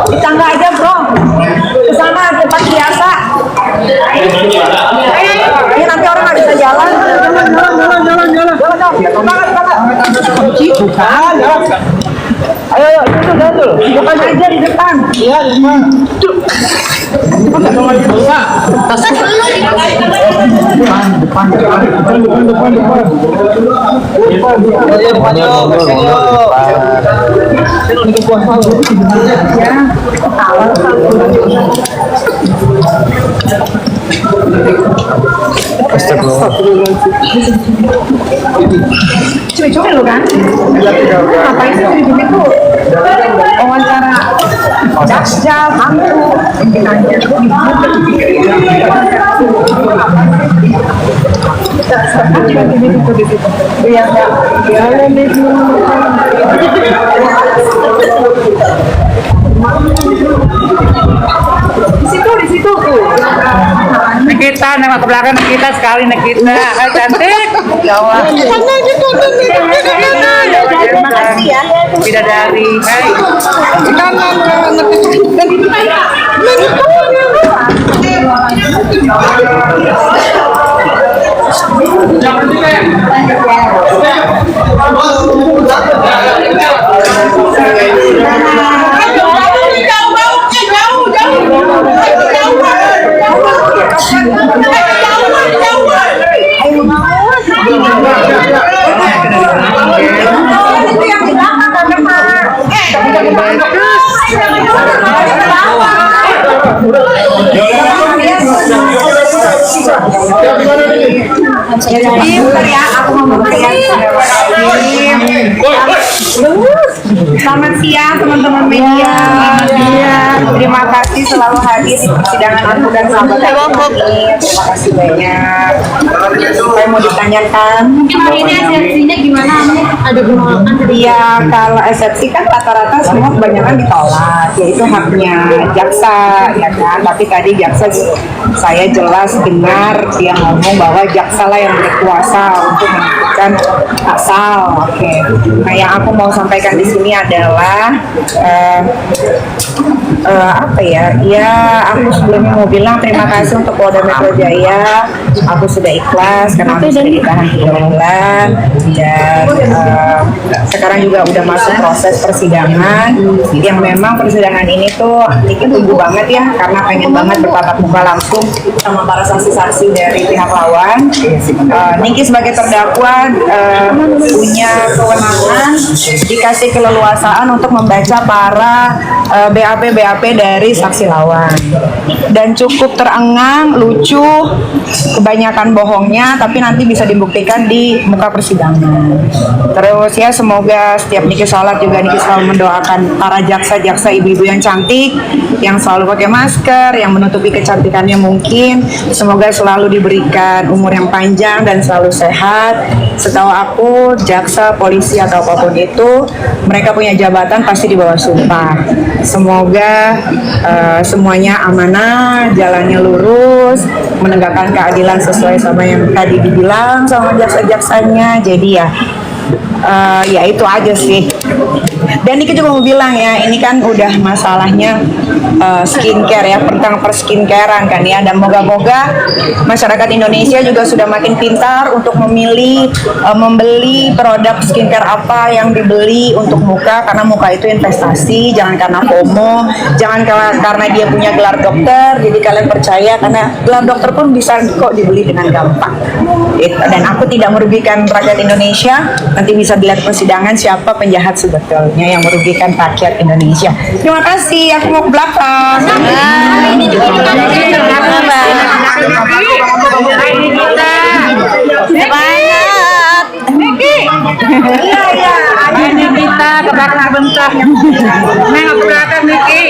Di tangga aja bro, ke sana tempat biasa. Ini nanti orang nggak bisa jalan. Ayo, jalan dulu. Bukan aja di depan. Iya, di depan. Cumi-cumi lu kan? Ngapain sih cumi-cumi tuh? Wawancara Dakjal, hantu, nanya. Iya, di situ tuh. Nikita, nama ke belakang Nikita sekali Nikita. Hai cantik. Jawa. Terima kasih ya. Bidadari. Hai. Pinter ya, aku mau Selamat siang teman-teman media. Terima kasih selalu hadir di persidangan aku dan sahabat ini. Terima kasih banyak. Saya mau ditanyakan. Mungkin hari ini eksepsinya gimana? Ada penolakan? Iya, kalau eksepsi kan rata-rata semua kebanyakan ditolak, yaitu haknya jaksa, ya kan. Tapi tadi jaksa saya jelas dengar dia ngomong bahwa jaksa lah yang berkuasa untuk menentukan pasal. Oke. Nah, yang aku mau sampaikan di sini adalah apa ya? Ya, aku sebelumnya mau bilang terima kasih untuk Polda Metro Jaya. Aku sudah ikhlas karena aku sudah ditahan 3 bulan dan sekarang juga udah masuk proses persidangan. Yang memang persidangan ini tuh Niki tunggu banget ya karena pengen banget bertatap muka langsung sama para saksi-saksi dari pihak lawan. Niki sebagai terdakwa punya kewenangan dikasih keleluasaan untuk membaca para BAP dari saksi lawan dan cukup terengang, lucu, kebanyakan bohongnya, tapi nanti bisa dibuktikan di muka persidangan. Terus ya semoga setiap Niki sholat juga Niki selalu mendoakan para jaksa-jaksa ibu-ibu yang cantik, yang selalu pakai masker, yang menutupi kecantikannya mungkin. Semoga selalu diberikan umur yang panjang dan selalu sehat. Setahu aku jaksa, polisi atau apapun itu, mereka punya jabatan pasti di bawah sumpah. Semoga semuanya amanah, jalannya lurus, menegakkan keadilan sesuai sama yang tadi dibilang sama jaksa-jaksanya. Jadi ya itu aja sih. Dan Niki juga mau bilang ya, ini kan udah masalahnya skincare ya, tentang perskincarean kan ya, dan moga-moga masyarakat Indonesia juga sudah makin pintar untuk memilih membeli produk skincare apa yang dibeli untuk muka, karena muka itu investasi. Jangan karena FOMO, jangan karena dia punya gelar dokter jadi kalian percaya, karena gelar dokter pun bisa kok dibeli dengan gampang. Dan aku tidak merugikan rakyat Indonesia. Nanti bisa dilihat persidangan siapa penjahat sebetulnya yang merugikan rakyat Indonesia. Terima kasih, aku mau ke belakang. Ini juga kita Semangat. Iya, iya. Ini kita ke belakang sebentar. Nengok ke belakang Niki.